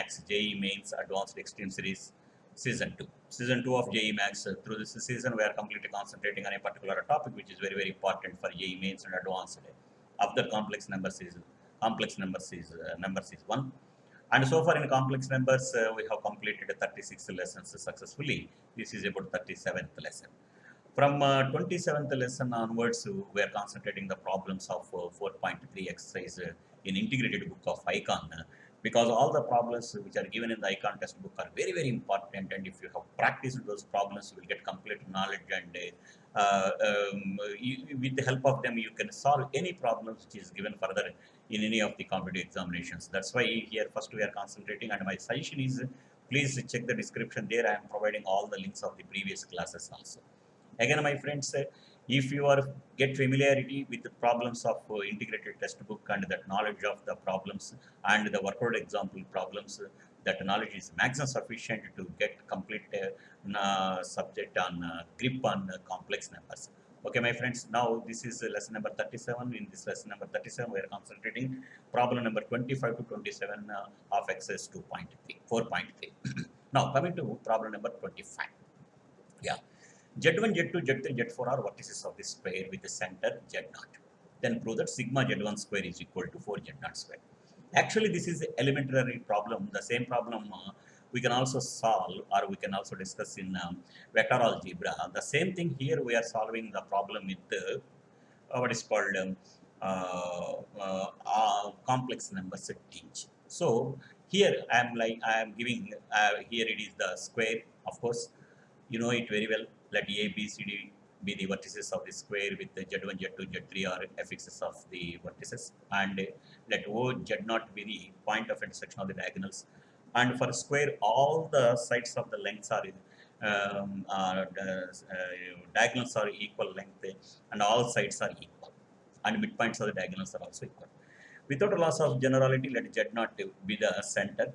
Max JEE Mains Advanced Extreme Series Season 2. Season 2 of JEE Max. Through this season, we are completely concentrating on a particular topic which is very, very important for JEE Mains and Advanced. After complex numbers is numbers is 1. And so far in complex numbers, we have completed 36 lessons successfully. This is about 37th lesson. From 27th lesson onwards, we are concentrating the problems of 4.3 exercise in integrated book of icon, because all the problems which are given in the icon textbook are very, very important, and if you have practiced those problems, you will get complete knowledge, and with the help of them, you can solve any problems which is given further in any of the competitive examinations. That's why here first we are concentrating, and my suggestion is please check the description there. I am providing all the links of the previous classes also. Again, my friends, if you are get familiarity with the problems of integrated textbook and that knowledge of the problems and the workload example problems, that knowledge is maximum sufficient to get complete subject on grip on complex numbers. Okay, my friends, now this is lesson number 37. In this lesson number 37, we are concentrating problem number 25 to 27 of exercise 2.3, 4.3. Now, coming to problem number 25. Yeah. Z1, Z2, Z3, Z4 are vertices of this square with the center Z0. Then prove that sigma Z1 square is equal to 4Z0 square. Actually, this is an elementary problem. The same problem we can also solve, or we can also discuss in vector algebra. The same thing here, we are solving the problem with what is called complex numbers teach. So here I am giving here it is the square, of course. You know it very well. Let A, B, C, D be the vertices of the square with the Z1, Z2, Z3 are fx's of the vertices, and let O, Z0 be the point of intersection of the diagonals. And for square, all the sides of the lengths are diagonals are equal length, and all sides are equal, and midpoints of the diagonals are also equal. Without a loss of generality, let Z0 be the center,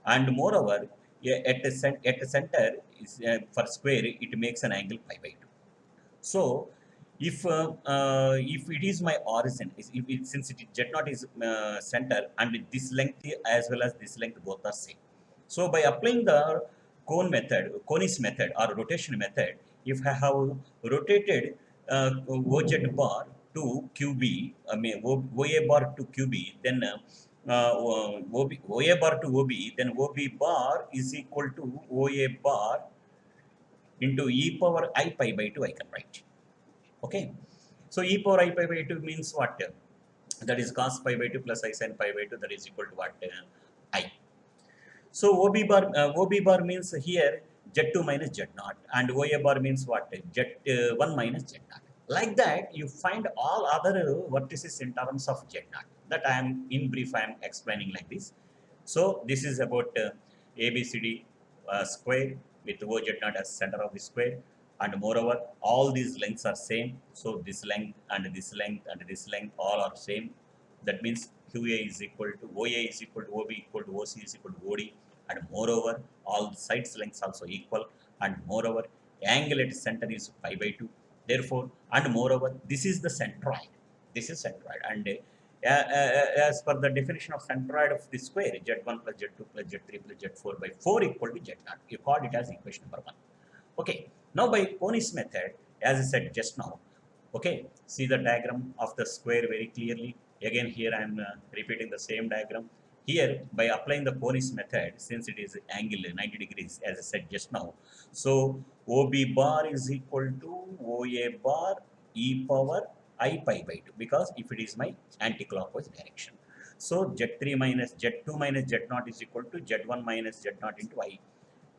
and moreover, at the center is for square, it makes an angle pi by 2. So if it is my origin, since Z0 is center, and this length as well as this length both are same. So by applying the Coni's method or rotation method, if I have rotated OZ bar to QB, OA bar to QB, then OA bar to OB, then OB bar is equal to OA bar into e power I pi by 2, I can write. Okay. So e power I pi by 2 means what? That is cos pi by 2 plus I sin pi by 2, that is equal to what? I. So OB bar means here Z2 minus Z0, and OA bar means what? Z1 minus Z0. Like that, you find all other vertices in terms of Z0. That I am, in brief, I am explaining like this. So this is about ABCD square with OZ0 as center of the square, and moreover, all these lengths are same. So this length and this length and this length all are same. That means QA is equal to OA is equal to OB equal to OC is equal to OD, and moreover, all the sides lengths also equal, and moreover, angle at center is pi by 2. Therefore, and moreover, this is the centroid. This is centroid, and as per the definition of centroid of the square, Z1 plus Z2 plus Z3 plus Z4 by 4 equal to Z0. You call it as equation number 1. Okay. Now by Coni's method, as I said just now, okay, see the diagram of the square very clearly. Again, here I am repeating the same diagram. Here, by applying the Coni's method, since it is angle 90 degrees, as I said just now, so OB bar is equal to OA bar e power I pi by 2, because if it is my anti-clockwise direction. So Z3 minus Z2 minus Z0 is equal to Z1 minus Z0 into I.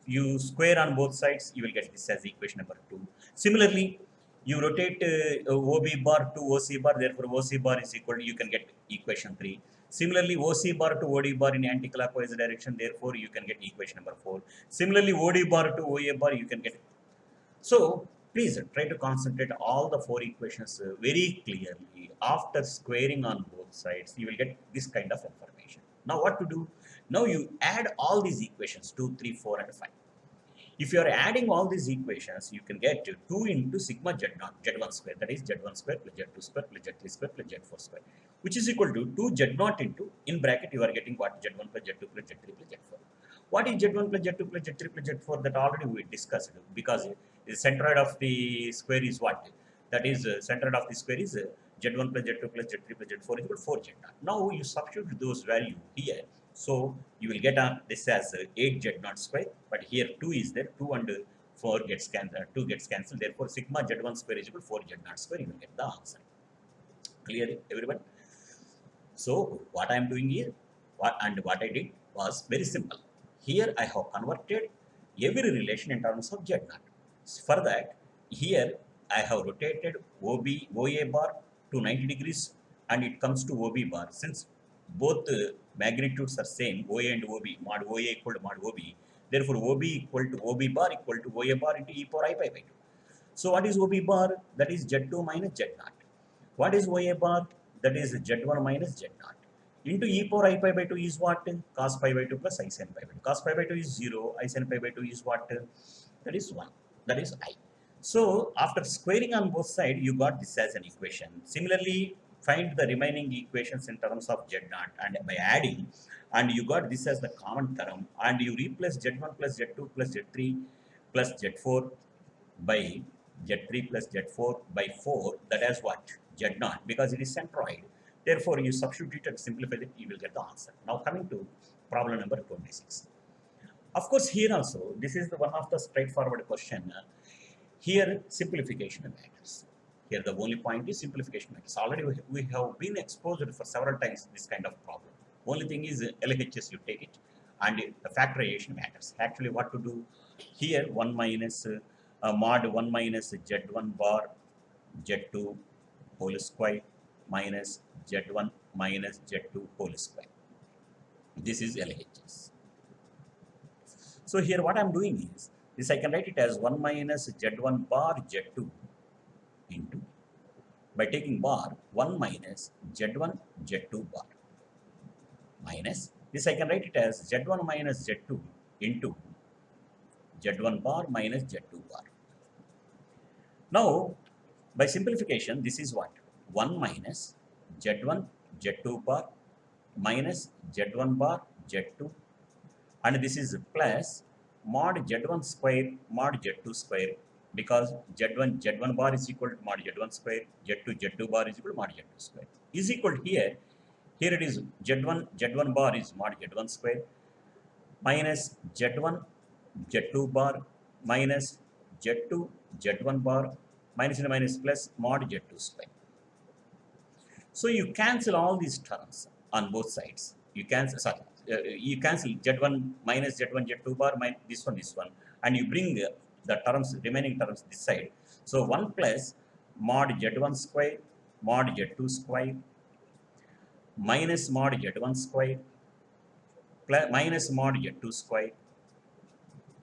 You square on both sides, you will get this as equation number 2. Similarly, you rotate OB bar to OC bar, therefore OC bar is equal to, you can get equation 3. Similarly, OC bar to OD bar in anti-clockwise direction, therefore you can get equation number 4. Similarly, OD bar to OA bar, you can get. So please try to concentrate all the 4 equations very clearly. After squaring on both sides, you will get this kind of information. Now what to do? Now you add all these equations 2, 3, 4 and 5. If you are adding all these equations, you can get 2 into sigma z1 square, that is z1 square plus z2 square plus z3 square plus z4 square, which is equal to 2 z0 into, in bracket you are getting what, z1 plus z2 plus z3 plus z4. What is z1 plus z2 plus z3 plus z4? That already we discussed, because the centroid of the square is what? That is centroid of the square is z1 plus z2 plus z3 plus z4 is equal to 4 z0. Now you substitute those values here. So you will get this as 8 z0 square, but here 2 is there, 2 and 4 gets cancelled, 2 gets cancelled, therefore sigma z1 square is equal to 4 z0 square, you will get the answer. Clear, everyone? So what I am doing here, what I did was very simple. Here I have converted every relation in terms of z0. For that, here I have rotated OA bar to 90 degrees and it comes to OB bar. Since both magnitudes are same, OA and OB, mod OA equal to mod OB, therefore OB equal to OB bar equal to OA bar into e power I pi by 2. So what is OB bar? That is z2 minus z0. What is OA bar? That is z1 minus z0. Into e power I pi by 2 is what? Cos pi by 2 plus I sin pi by 2. Cos pi by 2 is 0. I sin pi by 2 is what? That is 1. That is I. So after squaring on both sides, you got this as an equation. Similarly, find the remaining equations in terms of z0 and by adding, and you got this as the common term, and you replace z1 plus z2 plus z3 plus z4 by z3 plus z4 by 4, that is what? Z0, because it is centroid. Therefore, you substitute and simplify it, you will get the answer. Now coming to problem number 26. Of course, here also, this is the one of the straightforward question. Here, simplification matters. Here, the only point is simplification matters. Already, we have been exposed for several times this kind of problem. Only thing is LHS, you take it, and the factorization matters. Actually, what to do? Here, 1 minus mod 1 minus z1 bar z2 whole square minus z1 minus z2 whole square. This is LHS. So here what I am doing is, this I can write it as 1 minus z1 bar z2 into, by taking bar, 1 minus z1 z2 bar minus, this I can write it as z1 minus z2 into z1 bar minus z2 bar. Now, by simplification, this is what? 1 minus z1 z2 bar minus z1 bar z2, and this is plus mod z1 square mod z2 square, because z1 bar is equal to mod z1 square, z2 bar is equal to mod z2 square, is equal to here it is z1 bar is mod z1 square minus z1 z2 bar minus z1 bar minus and minus plus mod z2 square. So you cancel all these terms on both sides. You cancel z1 minus z1 z2 bar minus this one, and you bring the terms, remaining terms this side. So 1 plus mod z1 square mod z2 square minus mod z1 square plus minus mod z2 square.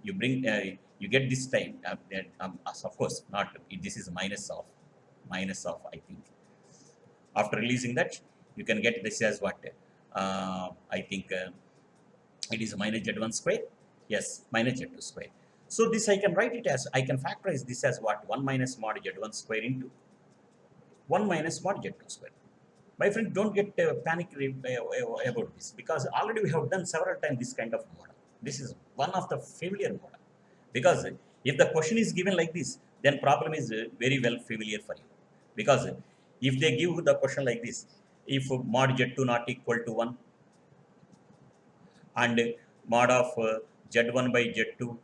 You bring you get this time, of course not, this is minus of I think. After releasing that, you can get this as what? I think it is minus z1 square. Yes, minus z2 square. So this I can write it as, I can factorize this as what? 1 minus mod z1 square into 1 minus mod z2 square. My friend, don't get panic about this, because already we have done several times this kind of model. This is one of the familiar model, because if the question is given like this, then problem is very well familiar for you. Because if they give the question like this, if mod z2 not equal to 1 and mod of z1 by z2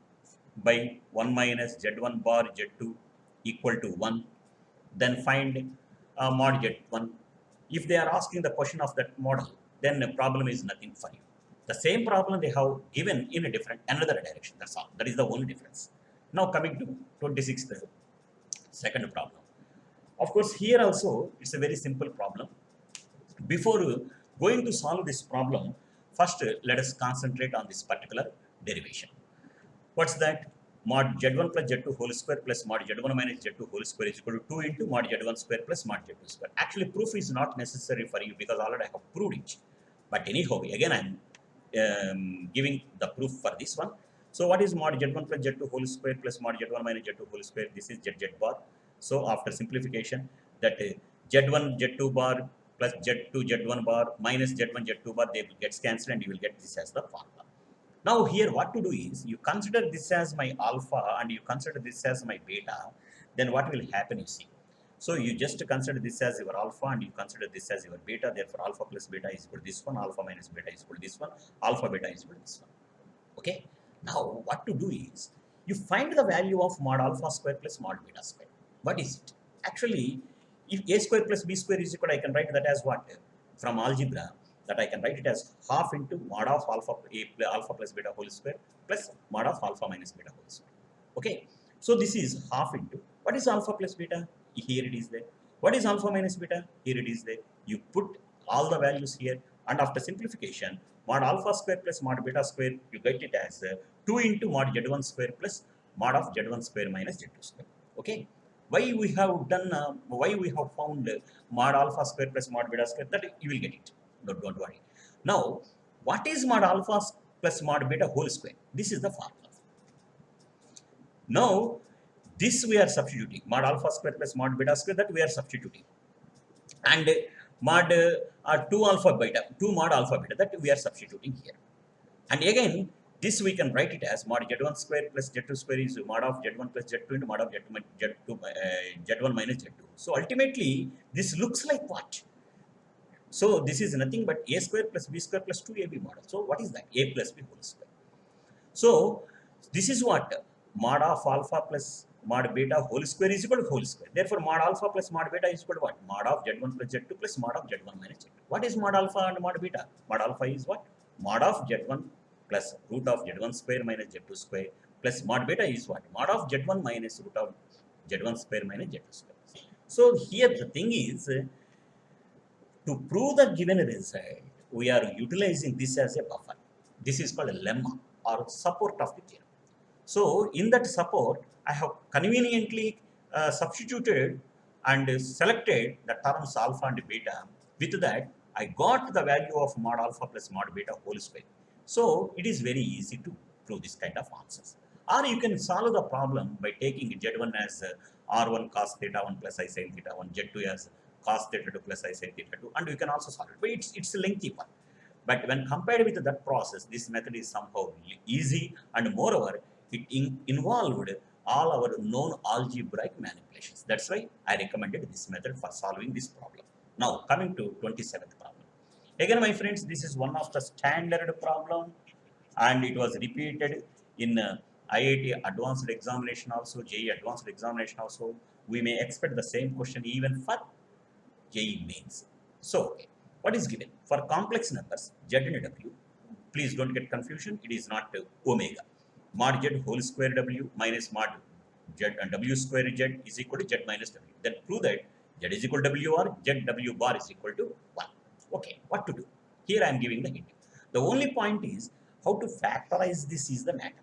by 1 minus z1 bar z2 equal to 1, then find mod z1. If they are asking the question of that model, then the problem is nothing for you. The same problem they have given in a different, another direction. That's all. That is the only difference. Now coming to 26th, second problem. Of course, here also it's a very simple problem. Before going to solve this problem, first let us concentrate on this particular derivation. What's that? Mod z1 plus z2 whole square plus mod z1 minus z2 whole square is equal to 2 into mod z1 square plus mod z2 square. Actually, proof is not necessary for you, because already I have proved it. But anyhow, again I am giving the proof for this one. So what is mod Z1 plus Z2 whole square plus mod Z1 minus Z2 whole square? This is Z bar. So after simplification, that Z1 Z2 bar plus Z2 Z1 bar minus Z1 Z2 bar, they gets cancelled and you will get this as the formula. Now here what to do is, you consider this as my alpha and you consider this as my beta, then what will happen you see. So you just consider this as your alpha and you consider this as your beta, therefore alpha plus beta is equal to this one, alpha minus beta is equal to this one, alpha beta is equal to this one. Okay. Now what to do is, you find the value of mod alpha square plus mod beta square. What is it? Actually, if a square plus b square is equal, I can write that as what? From algebra, that I can write it as half into mod of alpha plus beta whole square plus mod of alpha minus beta whole square. Okay. So this is half into, what is alpha plus beta? Here it is there. What is alpha minus beta? Here it is there. You put all the values here, and after simplification, mod alpha square plus mod beta square, you get it as 2 into mod Z1 square plus mod of Z1 square minus Z2 square. Okay. Why we have done, why we have found mod alpha square plus mod beta square, that you will get it. Don't worry. Now, what is mod alpha plus mod beta whole square? This is the formula. Now, this we are substituting, mod alpha square plus mod beta square, that we are substituting. And mod 2 alpha beta, 2 mod alpha beta, that we are substituting here. And again, this we can write it as mod Z1 square plus Z2 square is mod of Z1 plus Z2 into mod of Z1 minus Z2. So ultimately, this looks like what? So this is nothing but a square plus b square plus 2ab model. So what is that? A plus b whole square. So this is what? Mod of alpha plus mod beta whole square is equal to whole square. Therefore, mod alpha plus mod beta is equal to what? Mod of Z1 plus Z2 plus mod of Z1 minus Z2. What is mod alpha and mod beta? Mod alpha is what? Mod of Z1 plus root of Z1 square minus Z2 square plus mod beta is what? Mod of Z1 minus root of Z1 square minus Z2 square. So here the thing is, to prove the given result, we are utilizing this as a buffer. This is called a lemma or support of the theorem. So in that support, I have conveniently substituted and selected the terms alpha and beta. With that, I got the value of mod alpha plus mod beta whole square. So it is very easy to prove this kind of answers. Or you can solve the problem by taking Z1 as R1 cos theta 1 plus I sin theta 1, Z2 as cos theta 2 plus I sin theta 2, and we can also solve it. But it's a lengthy one. But when compared with that process, this method is somehow easy, and moreover, it involved all our known algebraic manipulations. That's why I recommended this method for solving this problem. Now, coming to 27th problem. Again, my friends, this is one of the standard problem, and it was repeated in IIT advanced examination also, JEE advanced examination also. We may expect the same question even for JEE mains. So, what is given? For complex numbers, Z and W, please don't get confusion, it is not omega. Mod Z whole square W minus mod Z and W square Z is equal to Z minus W. Then prove that Z is equal to W or Z W bar is equal to 1. Okay, what to do? Here I am giving the hint. The only point is how to factorize this is the matter.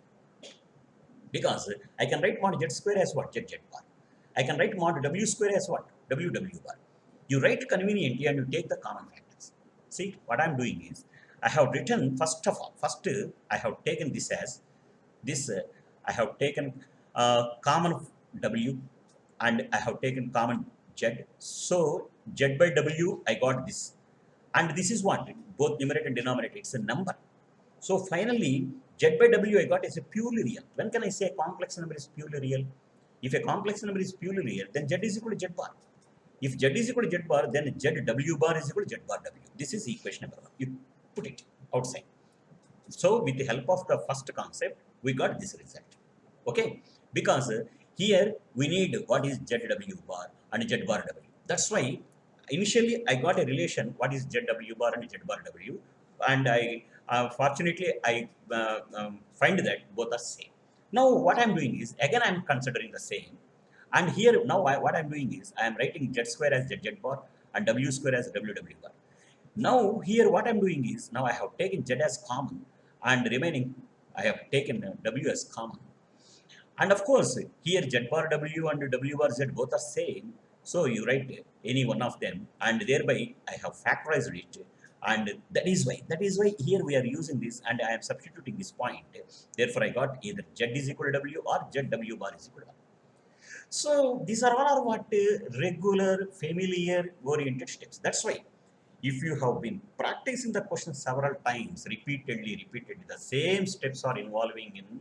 Because I can write mod Z square as what? Z bar. I can write mod W square as what? W bar. You write conveniently and you take the common factors. See, what I am doing is, I have written first I have taken this as this, I have taken common W and I have taken common Z. So Z by W, I got this. And this is what? Both numerator and denominator, it's a number. So finally, Z by W I got is a purely real. When can I say a complex number is purely real? If a complex number is purely real, then Z is equal to Z bar. If Z is equal to Z bar, then Z W bar is equal to Z bar W. This is equation number 1. You put it outside. So with the help of the first concept, we got this result. Okay? Because here we need what is ZW bar and Z bar W. That's why initially I got a relation what is ZW bar and Z bar W, and I fortunately I find that both are same. Now what I'm doing is, again I'm considering the same, and here now what I'm doing is I am writing Z square as Z bar and W square as W bar. Now here what I'm doing is, now I have taken Z as common and remaining I have taken W as common. And of course, here Z bar W and W bar Z both are same. So you write any one of them, and thereby I have factorized it. And that is why here we are using this, and I am substituting this point. Therefore, I got either Z is equal to W or ZW bar is equal to 1. So these are all are what regular, familiar, oriented steps. That's why if you have been practicing the question several times, repeatedly, the same steps are involving in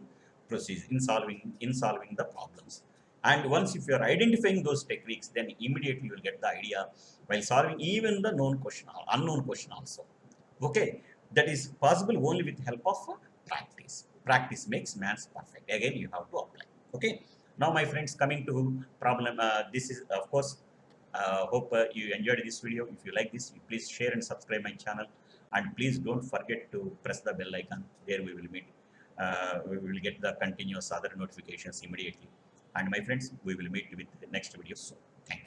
process in solving the problems. And once if you are identifying those techniques, then immediately you will get the idea while solving even the known question or unknown question also. Okay, that is possible only with help of practice. Practice makes man's perfect. Again, you have to apply. Okay. Now, my friends, coming to problem. This is of course. Hope you enjoyed this video. If you like this, please share and subscribe my channel, and please don't forget to press the bell icon. There we will meet. We will get the continuous other notifications immediately. And my friends, we will meet with the next video soon. Thank you.